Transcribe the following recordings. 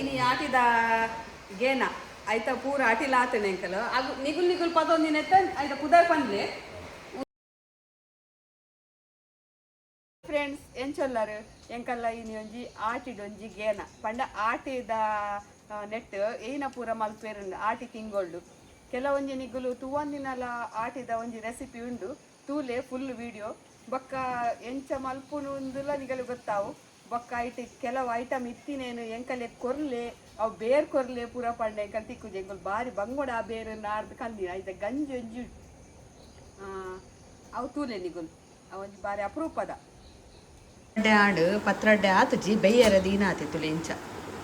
ಇನಿ ಆಟಿದ ಗೇನ ಆಯ್ತಾ ಪೂರ ಆಟಿಲ ಆತನೆ ಅಂಕಲ್ ಅದು ನಿಗುಲ್ ನಿಗುಲ್ ಪದೊಂದಿನ ಆಯ್ತಾ ಕುದಾರ್ ಪಂದ್ಲೆ ಫ್ರೆಂಡ್ಸ್ ಎಂಚೊಲ್ಲರು ಎಂಕಲ್ಲ ಇನಿ ಒಂಜಿ ಆಟಿಡೊಂಜಿ ಗೇನ ಪಂಡ ಆಟಿದ ನೆಟ್ ಏನ ಪೂರ ಮಲ್ಪೇರುಂಡು ಆಟಿ ತಿಂಗೊಳ್ಡು ಕೆಲವೊಂಜಿ ನಿಗುಲು ತೂವೊಂದಿನಲ ಆಟಿದ ಒಂಜಿ ರೆಸಿಪಿ ಉಂಡು ತೂಲೆ ಫುಲ್ ವಿಡಿಯೋ ಬೊಕ್ಕ ಎಂಚ ಮಲ್ಪುನುಂದುಲ ನಿಗಲು ಗೊತ್ತಾವು ಬೊಕ್ಕ ಐಟ್ ಕೆಲವು ಐಟಮ್ ಇತ್ತಿನೇನು ಎಂಕಲೆ ಕೊರ್ಲೆ ಅವು ಬೇರ್ ಕೊರ್ಲೆ ಪೂರ ಪಂಡ ಎಂಕಲ್ ತಿಕ್ಕುಜಿ ಎಂಕಲ್ ಬಾರಿ ಬಂಗೋಡ ಆ ಬೇರು ನಾರ್ದು ಕಂದಿನ ಐತ ಗಂಜಿ ಒಂಜಿ ಅವು ತೂಲೆ ನಿಗುಲು ಅವೊಂಜಿ ಬಾರಿ ಅಪರೂಪದ ಆಡು ಪತ್ರಡ್ಡೆ ಆತುಜಿ ಬೆಯ್ಯರ ದೀನ ಆತಿತ್ತುಲೆ ಇಂಚ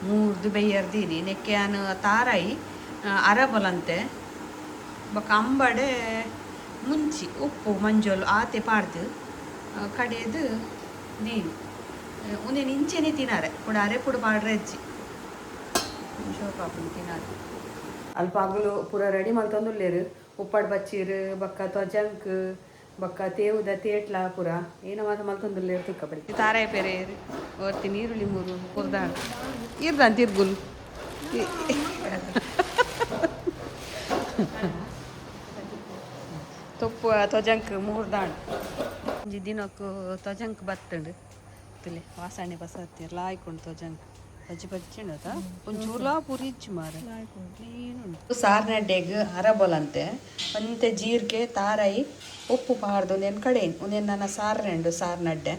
ಮೂರ್ದು ಬೆಯ್ಯರ ದೀನಿ ನೆಕ್ಕೆ ಅನು ತಾರಾಯಿ ಅರಬಲಂತೆ ಬೊಕ್ಕ ಅಂಬಡೆ ಮುಂಚಿ ಉಪ್ಪು ಮಂಜೋಲು ಆತೆ ಪಾಡ್ದು ಕಡೆದು ದೀನಿ ಉಂದೇನು ಇಂಚೆನೆ ತಿನ್ನಾರೆ ಪುಡ ಅರೆ ಪುಡ ಪಾಡ್ರೆ ಅಜ್ಜಿ ಶೋಕಾಪುನ ತಿನ್ನಾರೆ ಅಲ್ಪ ಹಗಲು ಪೂರ ರೆಡಿ ಮಲ್ತೊಂದುಲ್ಲೇರು ಉಪ್ಪಡ್ ಬಚ್ಚೀರು ಬೊಕ್ಕ ತೊಜಂಕ್ ಬೊಕ್ಕ ತೇವುದ ತೇಟ್ಲ ಪೂರ ಏನೋ ಮಾತ ಮಲ್ತೊಂದುಲ್ಲೇರು ತುಕ್ಕ ಬಡಿ ತಾರಾಯ ಪೆರೆ ಓರ್ತಿ ನೀರುಳ್ಳಿ ಮೂರು ಪುರ್ದಾಣ ಇರ್ದಂತ ಇರ್ಗುಲ್ ತುಪ್ಪು ತೊಜಂಕ್ ಮೂರ್ದಾಣ ಒಂಜಿ ದಿನಕ್ಕೂ ತೊಜಂಕ್ ಬತ್ತಂಡು ತುಲೆ ವಾಸಣೆ ಬಸತ್ತಿರ್ ಲಾಯ್ಕೊಂಡು ತೊಜಂಕ್ ಬಜ್ಜಿ ಬಜ್ಜಿಂಡದ ಒಂಚೂರ್ಲಾ ಪೂರಿ ಇಚ್ಚು ಮಾರ ಕ್ಲೀನುಂಡು ಸಾರ್ನಡ್ಡೆಗ್ ಅರಬೊಲಂತೆ ಒಂತೆ ಜೀರಿಗೆ ತಾರಾಯಿ ಉಪ್ಪು ಪಾಡ್ದು ಒಂದೇನು ಕಡೆ ಒಂದೇನು ನನ್ನ ಸಾರ್ನೆಂಡು ಸಾರ್ನಡ್ಡೆ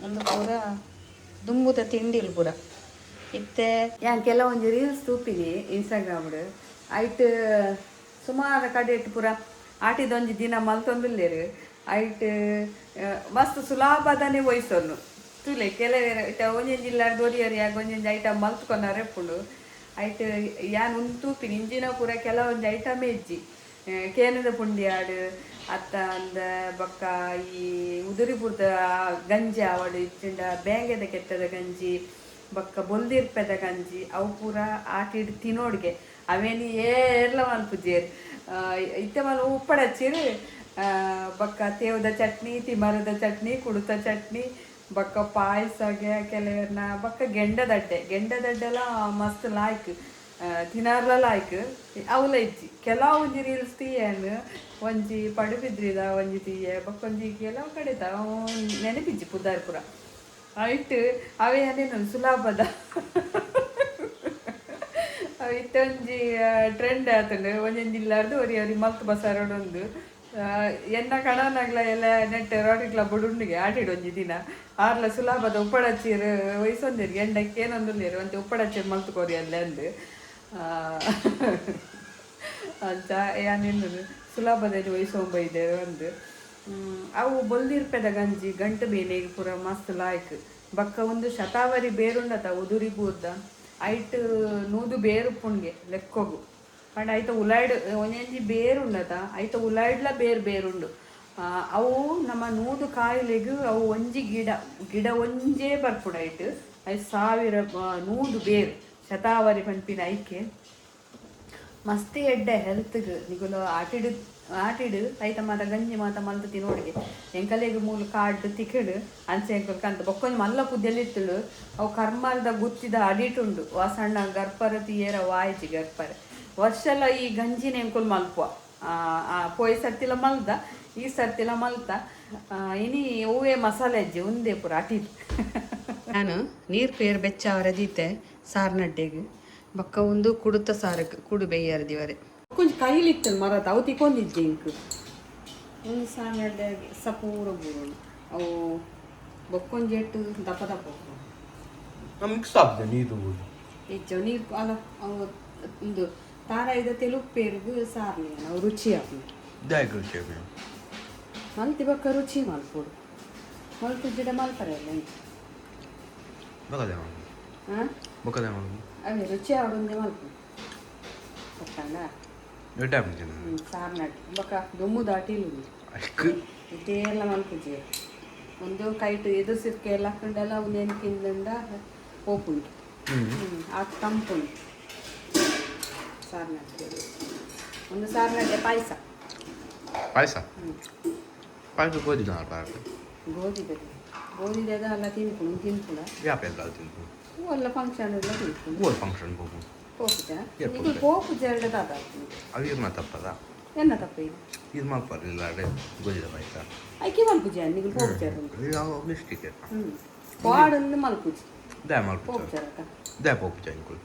ಒಂದು ಪೂರ ದುಂಬುದ ತಿಂಡಿಲ್ ಪೂರ ಇತ್ತೆ ಯಾನ್ ಕೆಲವೊಂದು ರೀಲ್ಸ್ ತೂಪಿನಿ ಇನ್ಸ್ಟಾಗ್ರಾಮ್ಡು ಐಟ್ ಸುಮಾರು ಕಡೆ ಇಟ್ಟು ಪೂರ ಆಟಿದೊಂಜಿ ದಿನ ಮಲ್ತೊಂದುಲ್ಲೇರು ಐಟ್ ಮಸ್ತ್ ಸುಲಭದನೆ ಒಯ್ಸೊನ್ನು ತುಲೆ ಕೆಲವು ಒಂಜೊಂಜಿ ಜಿಲ್ಲಾಡ್ ದೊರಿಯರಿಯಾಗ ಒಂಜೊಂಜಿ ಐಟಮ್ ಮಲ್ತ್ಕೊಂಡಾರೆ ಎಪ್ಪುಂಡು ಐಟ್ ಯಾನ್ ಉಂದು ತೂಪಿನಿ ಇಂಜಿನ ಪೂರ ಕೆಲವೊಂದು ಐಟಮ್ ಹೆಜ್ಜಿ ಕೇನದ ಪುಂಡಿ ಆಡು ಅತ್ತ ಅಂದ ಬೊಕ್ಕ ಈ ಉದುರಿಪುರದ ಗಂಜಿ ಆವಡು ಇಚ್ಚಿಂಡ ಬ್ಯಾಂಗೆದ ಕೆತ್ತದ ಗಂಜಿ ಬೊಕ್ಕ ಬೊಲ್ದಿರ್ಪೆದ ಗಂಜಿ ಅವು ಪೂರ ಆಟಿಡ್ ತಿನ್ನೋಡ್ಗೆ ಅವೇನಿ ಏರ್ಲ ಮಲ್ಪುಜೇರು ಇತ್ತೆ ಮಲ ಉಪ್ಪಡ ಹಚ್ಚಿರು ಬೊಕ್ಕ ತೇವದ ಚಟ್ನಿ ತಿಮರದ ಚಟ್ನಿ ಕುಡುತ ಚಟ್ನಿ ಬೊಕ್ಕ ಪಾಯಸಗೆ ಕೆಲವನ್ನ ಬೊಕ್ಕ ಗೆಂಡದಡ್ಡೆಲ್ಲ ಮಸ್ತ್ ಲಾಯ್ಕ್ ತಿನ್ನಾರ್ಲ ಲಾಯ್ಕ್ ಅವಲ ಇಜ್ಜಿ ಕೆಲವು ಒಂಜಿ ರೀಲ್ಸ್ ತೀಯನ್ ಒಂಜಿ ಪಡುಬಿದ್ರಿದ ಒಂಜಿ ತೀಯೆ ಬೊಕ್ಕೊಂಜಿ ಕೆಲವು ಕಡೆದ ನೆನಪಿಜ್ಜಿ ಪುದಾರ್ ಪುರ ಐಟ್ ಅವೇ ಅದೇನು ಸುಲಭದ ಇತ್ತೊಂಜಿ ಟ್ರೆಂಡ್ ಆತಂಡು ಒಂಜೊಂಜಿ ಇಲ್ಲಾರ್ದು ಅವ್ರಿಗೆ ಮಲ್ತ್ ಬಸಾರೋಡೊಂದು ಎನ್ನ ಕಣನಾಗ್ಲ ಎಲ್ಲ ನೆಟ್ ರೋಟಿಗ್ಲ ಬುಡುಂಡಿಗೆ ಆಟಿಡು ಒಂಜಿ ದಿನ ಆರ್ಲ ಸುಲಭದ ಉಪ್ಪಡಚ್ಚೀರು ವಯಸ್ಸೊಂದಿರು ಎಂಡಕ್ಕೆ ಏನೊಂದುಲ್ಲೇರು ಅಂತ ಉಪ್ಪಡಚ್ಚೀರು ಮಲ್ತುಕೋರಿ ಅಲ್ಲೇ ಅಂದು ಅಂತ ಏನೇನು ಸುಲಭದಲ್ಲಿ ವಯಸ್ಸೊಂಬೈದೇರು ಒಂದು ಅವು ಬೊಲ್ದಿರ್ಪೆದ ಗಂಜಿ ಗಂಟು ಬೇನೆಗೆ ಪೂರ ಮಸ್ತ್ ಲಾಯ್ಕ್ ಬಕ್ಕ ಒಂದು ಶತಾವರಿ ಬೇರುಂಡತ ಉದುರಿ ಬೂರ್ದ ಐಟ್ ನೂದು ಬೇರು ಪುಣ್ಗೆ ಲೆಕ್ಕೋಗು ಪಂಡ ಐತ ಉಲಾಯ್ಡ್ ಒಂಜೊಂಜಿ ಬೇರುಂಡತ ಐತ ಉಲಾಯ್ಡ್ಲ ಬೇರುಂಡು ಅವು ನಮ್ಮ ನೂದು ಕಾಯಿಲೆಗೂ ಅವು ಒಂಜಿ ಗಿಡ ಒಂಜೇ ಬರ್ಪುಡು ಐಟ್ 1000 ನೂದು ಬೇರು ಶತಾವರಿ ಪಂಪಿನ ಐಕೆ ಮಸ್ತ್ ಎಡ್ಡೆ ಹೆಲ್ತ್ಗೆ ನಿಗುಲು ಆಟಿಡು ಐತ ಮಾತ ಗಂಜಿ ಮಾತ ಮಲ್ತು ತಿನ್ನೋಡಿಗೆ ಎಂಕಲೆಗೆ ಮೂಲು ಕಾಡು ತಿಕ್ಕಡು ಅಂಚೆ ಎಂಕಲ್ ಕಂತ ಬೊಕ್ಕೊಂದು ಮಲ್ಲ ಕುದ್ದೆಲ್ಲಿತ್ತಳು ಅವು ಕರ್ಮರ್ದ ಗುತ್ತಿದ ಅಡಿಟುಂಡು ವಾಸಣ್ಣ ಗರ್ಪರ ತೀಯರ ವಾಯ್ಚಿ ಗರ್ಪರ ವರ್ಷಲ್ಲ ಈ ಗಂಜಿನ ಎಂಕುಲ್ ಮಲ್ಪುವ ಪೋಯ್ ಸರ್ತಿಲ ಮಲ್ದ ಈ ಸರ್ತಿಲ ಮಲ್ತ ಇನಿ ಹೂವೇ ಮಸಾಲೆ ಅಜ್ಜಿ ಒಂದೇ ಪೂರ ಅಟಿದು ನಾನು ನೀರು ಪೇರು ಬೆಚ್ಚ ಅವರದೀತೆ ಸಾರ್ನಡ್ಡೆಗೆ ಬೊಕ್ಕ ಒಂದು ಕುಡುತ ಸಾರಕ್ಕೆ ಕುಡು ಬೇಯ್ಯರ್ದಿವರೆ ಕೊಂಚ ಕೈಲಿತ್ತು ಮರದ ಅವು ತಿಕ್ಕೊಂಡಿದ್ದೆ ಇಂಕ್ ಒಂದು ಸಾರ್ನಡ್ಡೆಗೆ ಸಪೂರ ಬೂರು ಅವು ಬೊಕ್ಕೊಂಜಿ ಎಟ್ಟು ದಪ್ಪ ಮಿಕ್ಸ್ ಆಗ್ತದೆ ನೀರು ಹೆಚ್ಚು ನೀರು ಅಲ್ಲ ಅವು ಒಂದು ತಾರಾಯ್ದ ತೆಲುಪ್ಪೇರಿಗೂ ಸಾರ್ಲಿ ನಾವು ರುಚಿ ಆಗ್ತದೆ ಮಲ್ತಿ ಬೊಕ್ಕ ರುಚಿ ಮಲ್ಪೋಡು ಮಲ್ತು ಗಿಡ ಮಲ್ಪರಲ್ಲ ಹಾಂ ಅದೇ ರುಚಿ ಆವಡೊಂದೇ ಮಲ್ಪು ಗೊತ್ತಂಡ ಸಾರ್ನಡ್ ಬೊಕ್ಕ ದುಮ್ಮು ದಾಟಿಲು ಇದೇಲ್ಲ ಮಲ್ಪುಜಿ ಒಂದು ಕೈಟು ಎದುರ್ಸಿರ್ಕೆ ಎಲ್ಲ ಹಾಕೊಂಡೆಲ್ಲ ಒಂದೇನು ತಿಂದಿಂದ ಹೋಪುಂಟು ಆ ತಂಪುಂಟು ಸಾರ್ನಡ್ಡೆ ಒಂದು ಸಾರ್ನಡ್ಡೆ ಪಾಯಸ ಗೋಧಿ ಗೋಧಿ ಬೇರೆ ಗೋಧಿದ ಅಲ್ಲ ತಿನ್ಪುಣ ವ್ಯಾಪಾರ ಕಾಲ್ತೀನಿ ಒಲ್ಲ ಫಂಕ್ಷನ್ ಎಲ್ಲ ತಿನ್ಪುಣ ಓರ್ ಫಂಕ್ಷನ್ ಹೋಗು ಪೋಪುಜ ಈಗ ಪೋಪುಜ ಎರಡು ದಾದ ಅವು ಇರ್ನ ತಪ್ಪದ ಎನ್ನ ತಪ್ಪ ಇದು ಇದು ಮಲ್ಪರ್ಲಿಲ್ಲ ಅಡೆ ಗೋಜಿದ ಪಾಯಸ ಐಕೆ ಮಲ್ಪುಜ ನೀವು ಪೋಪುಜ ಮಿಸ್ಟೇಕ್ ಪಾಡೊಂದು ಮಲ್ಪುಜಿ ದೇ ಮಲ್ಪುಜ ಪೋಪುಜ ದೇ ಪೋಪುಜ ಇಂಕುಲ್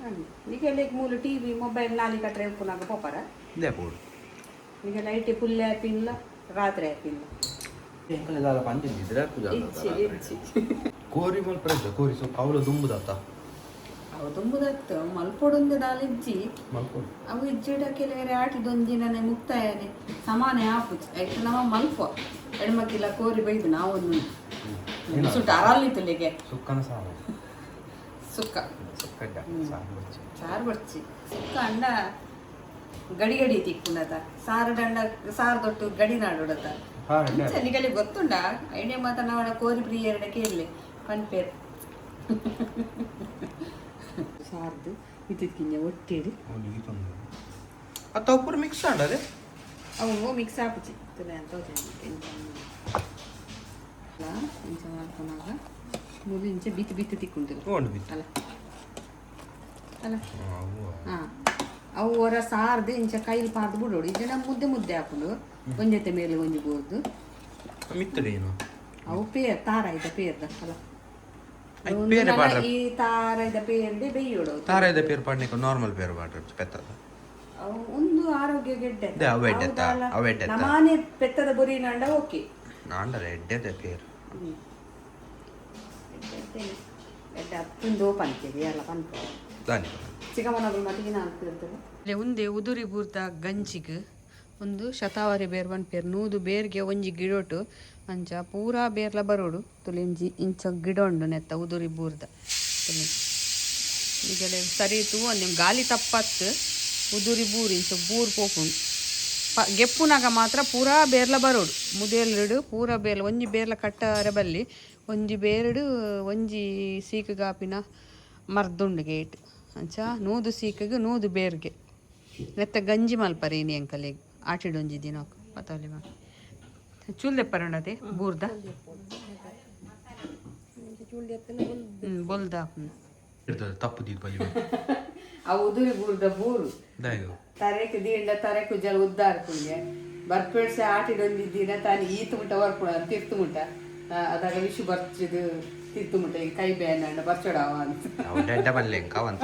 ನಿಗೆಲ್ಲ ಮೂಲ ಟಿವಿ ಮೊಬೈಲ್ ನಾಲಿ ಕಟ್ರೆ ಉಪ್ಪುನಾಗ ಪೋಪಾರ ದೇ ಪೋಡು ನಿಗೆ ಲೈಟ್ ಫುಲ್ ಆ್ಯಪ್ ಇಲ್ಲ ರಾತ್ರಿ ಆ್ಯಪ್ ಇಲ್ಲ ಎಂಕಲೆದಾಲ ಪಂಚಿದ್ರೆ ಕೋರಿ ಮಲ್ಪರ ಕೋರಿ ಸೊ ಕವಲ ದುಂಬುದಾತ ಅವು ತುಂಬುದತ್ತ ಮಲ್ಪೊಡೊಂದು ದಾಲಿಜ್ಜಿ ಮಲ್ಪೊಡು ಅವು ಇಜ್ಜಿಡ ಕೆಲವರೆ ಆಟಿದೊಂದಿನೇ ಮುಕ್ತಾಯನೆ ಸಮಾನೆ ಆಪುಜಿ ಆಯ್ತು ನಾವು ಮಲ್ಪ ಹೆಣ್ಮಕ್ಕಿಲ್ಲ ಕೋರಿ ಬೈದು ನಾವೊಂದು ಸುಟ್ಟು ಅರಲ್ಲಿತ್ತಲಿಗೆ ಸುಕ್ಕನ ಸಾರು ಸುಕ್ಕ ಸುಕ್ಕಡ್ಡ ಸಾರು ಬರ್ಚಿ ಸುಕ್ಕ ಅಂಡ ಗಡಿ ಗಡಿ ತಿಕ್ಕುಂಡತ ಸಾರು ದಂಡ ಸಾರು ತೊಟ್ಟು ಗಡಿ ನಾಡೋಡತ ನಿಗಲಿ ಗೊತ್ತುಂಡ ಐಡಿಯಾ ಮಾತ ನಾವಡ ಕೋರಿ ಪ್ರಿಯರಡ ಕೇಳಲಿ ಪನ್ಪೇರ್ ಸಾರ್ದು ಇದ್ದಿದ್ಕಿಂಜ ಒಟ್ಟಿಡಿ ಅತ್ತ ಪೂರ ಮಿಕ್ಸ್ ಆಡದೆ ಅವು ಮಿಕ್ಸ್ ಆಪುಚಿ ತುಲೆ ಅಂತ ಇಂಚ ಮಾಡ್ಕೊಂಡಾಗ ಮುದು ಇಂಚ ಬಿತ್ತು ಬಿತ್ತು ತಿಕ್ಕೊಂತಿಲ್ಲ ಅಲ್ಲ ಅಲ್ಲ ಹಾಂ ಅವು ಹೊರ ಸಾರ್ದು ಇಂಚ ಕೈಲಿ ಪಾರ್ದು ಬಿಡೋಡು ಇದನ್ನ ಮುದ್ದೆ ಮುದ್ದೆ ಹಾಕೊಂಡು ಒಂಜತೆ ಮೇಲೆ ಒಂಜಿ ಬೋರ್ದು ಮಿತ್ತಡೇನು ಅವು ಪೇರ್ ತಾರ ಇದೆ ಪೇರ್ದ ಅಲ್ಲ ಈ ತಾರ ಇದೆ ಪೇರ್ದೆ ಬೇಯೋಡು ತಾರಾಯ್ದ ಪೇರು ಪಾಡ್ನಿಕ ನಾರ್ಮಲ್ ಪೇರು ಪಾಡ್ರ ಪೆತ್ತದ ಅವು ಒಂದು ಆರೋಗ್ಯ ಗೆಡ್ಡೆ ಅವೆಡ್ಡೆ ನಮಾನೆ ಪೆತ್ತದ ಬುರಿ ನಾಂಡ ಓಕೆ ನಾಂಡಲ ಎಡ್ಡೆದ ಪೇರು ಎಡ್ಡೆ ಹತ್ತೊಂದು ಪಂಚೆಗೆ ಎಲ್ಲ ಪಂಚ ದಾನಿ ಚಿಕ್ಕಮ್ಮನಗಳು ಮಟ್ಟಿಗೆ ನಾನು ಇರ್ತದೆ ಒಂದೇ ಉದುರಿ ಬೂರ್ದ ಗಂಜಿಗೆ ಒಂದು ಶತಾವರಿ ಬೇರ್ ಒಂದು ಪೇರ್ ನೂದು ಬೇರ್ಗೆ ಒಂಜಿ ಗಿಡೋಟು ಅಂಚ ಪೂರಾ ಬೇರ್ಲ ಬರೋಡು ತುಳಿಂಜಿ ಇಂಚ ಗಿಡ ಉಂಡು ನೆತ್ತ ಉದುರಿ ಬೂರ್ದ ತುಳಿ ಈಗಲೇ ಸರಿತು ಒಂದು ಗಾಲಿ ತಪ್ಪತ್ತು ಉದುರಿ ಬೂರು ಇಂಚ ಬೂರು ಪೋಪುಂಡು ಗೆಪ್ಪುನಾಗ ಮಾತ್ರ ಪೂರಾ ಬೇರ್ಲ ಬರೋಡು ಮುದೇಲ್ರಡು ಪೂರಾ ಬೇರ್ಲ ಒಂಜಿ ಬೇರ್ಲ ಕಟ್ಟರೆ ಬಲ್ಲಿ ಒಂಜಿ ಬೇರಡು ಒಂಜಿ ಸೀಕಗಾಪಿನ ಮರ್ದುಂಡು ಗೇಟ್ ಅಂಚ ನೂದು ಸೀಕಗೆ ನೂದು ಬೇರ್ಗೆ ನೆತ್ತ ಗಂಜಿ ಮಲ್ಪರೇನಿ ಅಂಕಲಿಗೆ ಆಟಿಡೊಂಜಿ ದಿನಕ್ಕೆ ಪತಾವಲಿ ಮಾಡಿ ಚೂಲ್ದೆಪ್ಪರಂಡದೆ ಬೂರ್ದ ಬೊಲ್ದ ತಪ್ಪು ದೀಪ ಆ ಉದುರಿ ಬೂರ್ದ ಬೂರು ತರೆಕು ದೀಂಡ ತರೆಕು ಜಲ ಉದ್ದಾರ್ಪುಂಡೆ ಬರ್ಪೇಡ್ಸೆ ಆಟಿಡೊಂದಿದ್ದೀನ ತಾನು ಈತು ಮುಟ್ಟ ಬರ್ಪುಣ ತಿರ್ತು ಮುಟ್ಟ ಅದಾಗ ವಿಷು ಬರ್ಚಿದು ತಿರ್ತು ಮುಟ್ಟ ಈಗ ಕೈ ಬೇನ ಬರ್ಚೋಡವ ಅಂತ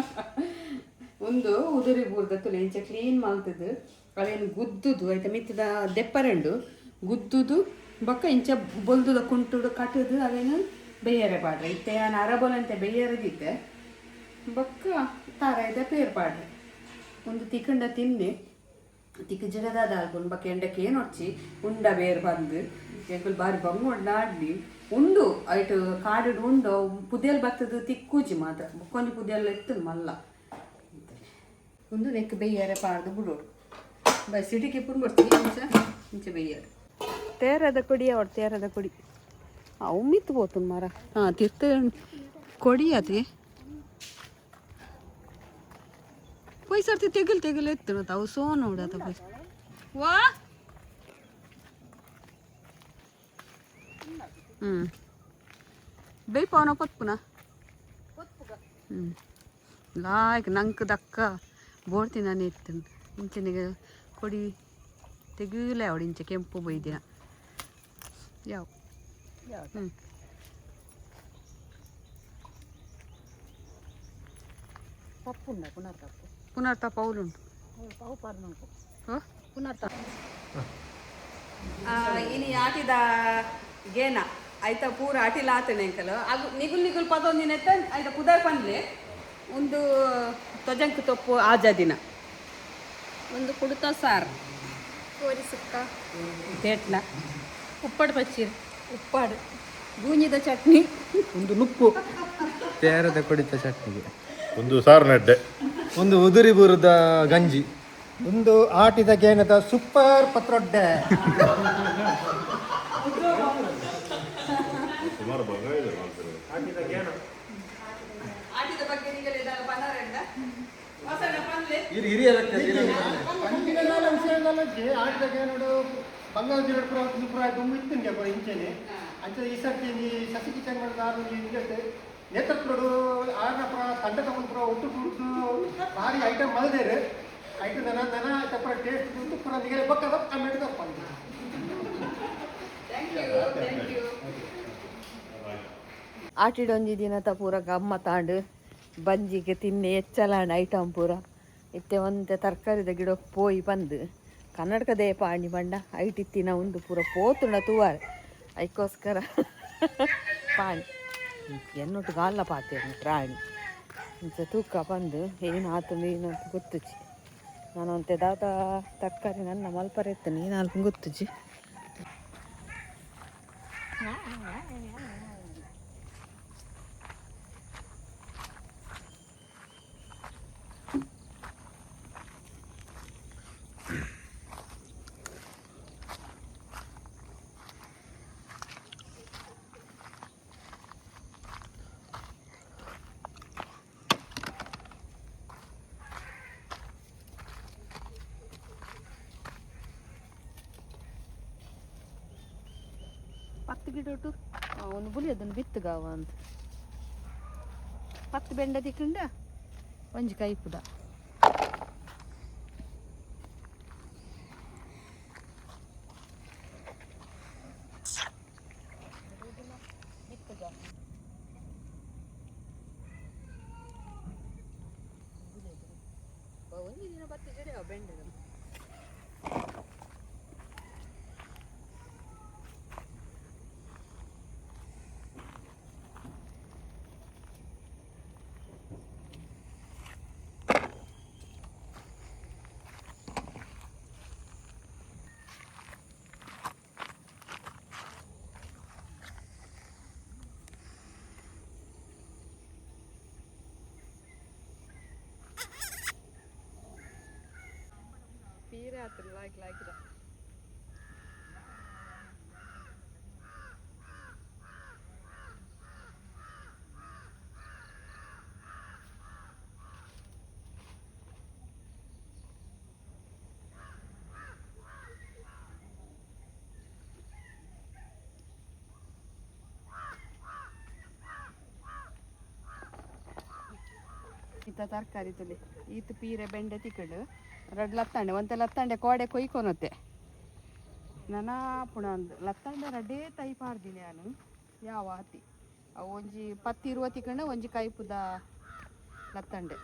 ಒಂದು ಉದುರಿ ಬೂರ್ದ ತುಲೆ ಇಂಚ ಕ್ಲೀನ್ ಮಾಡ್ತದ್ದು ಅದೇನು ಗುದ್ದುದು ಆಯ್ತಾ ಮಿತ್ತದ ದೆಪ್ಪರಂಡು ಗುದ್ದುದು ಬೊಕ್ಕ ಇಂಚ ಬೊಲ್ದುದ ಕುಂಟುಡು ಕಟ್ಟುದು ಅದೇನು ಬೇಯರೆ ಪಾಡ್ರೆ ಇತ್ತೆ ನಾನು ಅರಬೋಲಂತೆ ಬೇಯರದಿದ್ದೆ ಬೊಕ್ಕ ತಾರಾಯ್ದ ಪೇರ್ ಪಾಡ್ರೆ ಒಂದು ತಿಕ್ಕಂಡ ತಿಂದೆ ತಿಕ್ಕ ಜಗದಾದ ಹಾಕೊಂಡು ಬಕ್ಕ ಎಂಡಕ್ಕೆ ಏನು ಹೊಚ್ಚಿ ಉಂಡ ಬೇರು ಬಂದು ಎಂಕುಲು ಬಾರಿ ಬಂಗೋಡ್ ನಾಡ್ಲಿ ಉಂಡು ಐಟು ಕಾಡು ಉಂಡು ಪುದಿಯಲ್ಲಿ ಬರ್ತದ ತಿಕ್ಕೂಜಿ ಮಾತ್ರ ಬೊಕ್ಕೊಂಜಿ ಪುದಿಯಲ್ಲ ಇತ್ತು ಮಲ್ಲ ಒಂದು ನೆಕ್ ಬೇಯರೆ ಪಾಡ್ದು ಬಿಡೋಡು ಬೈ ಸಿಟಿಗೆ ಪುನ್ ಬರ್ತೀವಿ ಇಂಚ ಬೇಯರೆ ತೇರದ ಕೊಡಿ ಅವ್ರು ತೇರದ ಕೊಡಿ ಅವು ಮಿತ್ತು ಬೋತು ಮರ ಹಾಂ ತಿರ್ತ ಕೊಡಿ ಅತಿ ಪೊಯ್ ಸರ್ತಿ ತೆಗಲ್ ಎತ್ತು ಅವು ಸೋ ನೋಡತ್ತ ಪೊಯ್ ವಾ ಬೇಯ್ ಪವನ ಪೊತ್ಪುನ ಲಾಯ್ಕ್ ನಂಗೆ ದಕ್ಕ ಬೋಡ್ತಿ ನಾನು ಎತ್ತು ಇಂಚನಿಗೆ ಕೊಡಿ ತೆಗಿಲೇ ಅವಳು ಇಂಚೆ ಕೆಂಪು ಬೈದಿನ ಯಾವ ತಪ್ಪುಂಡ ಪುನರ್ ತಪ್ಪು ಪುನರ್ ತಪ್ಪ ಅವಳುಂಟು ಪುನರ್ ತಪ್ಪು ಇನಿ ಆಟಿದ ಗೇನ ಆಯ್ತಾ ಪೂರ ಆಟಿಲ ಆತನೆ ಅಂಕಲು ಅದು ನಿಗುಲ್ ಪದೊಂದಿನ ಎತ್ತ ಆಯ್ತಾ ಕುದರ್ ಪಂದ್ಲೆ ಒಂದು ತೊಜಂಕ್ ತೊಪ್ಪು ಆಜ ದಿನ ಒಂದು ಕುಡ್ತ ಸಾರು ಕೋರಿ ಸುಕ್ಕ ತೇಟ್ಲ ಉಪ್ಪಡು ಪಚ್ಚೀರು ಉಪ್ಪಾಡು ಗೂಂಜಿದ ಚಟ್ನಿ ಒಂದು ನುಪ್ಪು ತೇರದ ಕೊಡಿತ ಚಟ್ನಿಗೆ ಒಂದು ಸಾರು ನಡ್ಡೆ ಒಂದು ಉದುರಿ ಬೂರದ ಗಂಜಿ ಒಂದು ಆಟಿದ ಗೇನದ ಸೂಪರ್ ಪತ್ರೊಡ್ಡೆ ಸುಮಾರು ಭಾಗ ಇದೆ ಆಟಿದ ಬಗ್ಗೆ ವಿಷಯದಲ್ಲಿ ಆಟಿದ ಗೇನಡು ಬಂಗಾಳ ಜಿಲ್ಲೆ ತುಂಬ ಇತ್ತಿನ ಇಂಚೆನೆ ಅಂಚೆ ಈ ಸರ್ತಿ ಈ ಸಸಿ ಕಿಚನ್ ನಾನು ಹಿಂಗೆ ನೇತೃತ್ವಡು ಆರ್ನ ಪುರ ತಂಡ ತಗೊಂಡು ಪುರ ಒಟ್ಟು ಕುಡಿದು ಭಾರಿ ಐಟಮ್ ಮಲ್ದೇರು ಐಟಮ್ ದನ ತಪ್ಪರ ಟೇಸ್ಟ್ ಕುಡಿದು ಪುರ ನಿಗಲೆ ಬಕ್ಕದ ಕಮ್ಮಿಟ್ಟು ತಪ್ಪ ಆಟಿಡೊಂಜಿ ದಿನದ ಪೂರ ಗಮ್ಮ ತಾಂಡು ಬಂಜಿಗೆ ತಿನ್ನೆ ಹೆಚ್ಚಲಾಂಡ ಐಟಮ್ ಪೂರ ಇತ್ತೆ ಒಂತೆ ತರಕಾರಿದ ಗಿಡ ಪೋಯಿ ಬಂದು ಕನ್ನಡಕದೇ ಪಾಣಿ ಬಂಡ ಐಟಿತ್ತಿನ ಒಂದು ಪೂರ ಪೋತುಂಡ ತೂವಾರೆ ಅದಕ್ಕೋಸ್ಕರ ಪಾಣಿ ಎನ್ನೊಟ್ಟು ಗಾಲ್ಲ ಪಾತೇನೆ ಪ್ರಾಣಿ ಇಂಚ ತೂಕ ಬಂದು ಏನು ಆತು ನೀನು ಗೊತ್ತುಜಿ ನಾನು ಅಂತೆ ದಾದ ತರಕಾರಿ ನನ್ನ ಮಲ್ಪರ ಎತ್ತು ನೀನು ಅಲ್ಪ ಗೊತ್ತುಜಿ ಪತ್ತು ಗಿಡ ಒಟ್ಟು ಅವನು ಬುಲಿ ಅದನ್ನು ಬಿತ್ತಗಾವ ಅಂತ 10 ಬೆಂಡ ತಿಕ್ಕಂಡ ಒಂಜಿ ಕೈ ಪುಡ ಒಂದು ದಿನ 10 ಗಿಡ ಬೆಂಡ pire atır like da. ಈತ ತರಕಾರಿ ತುಲಿ ಈತ ಪೀರೆ ಬೆಂಡೆ ತಿಕ್ಕಡು ಎರಡು ಲತ್ತಂಡೆ ಒಂತೆ ಲತ್ತಂಡೆ ಕೋಡೆ ಕೊಯ್ಕೊನತ್ತೆ ನನ ಪುಣ ಒಂದು ಲತ್ತಂಡೆ ರಡ್ಡೇ ತೈ ಪಾರ್ದಿನಿ ನಾನು ಯಾವ ಆತಿ ಅವು ಒಂಜಿ 10-20 ತಿಕ್ಕಂಡ ಒಂಜಿ ಕೈಪುದ ಲತ್ತಂಡೆ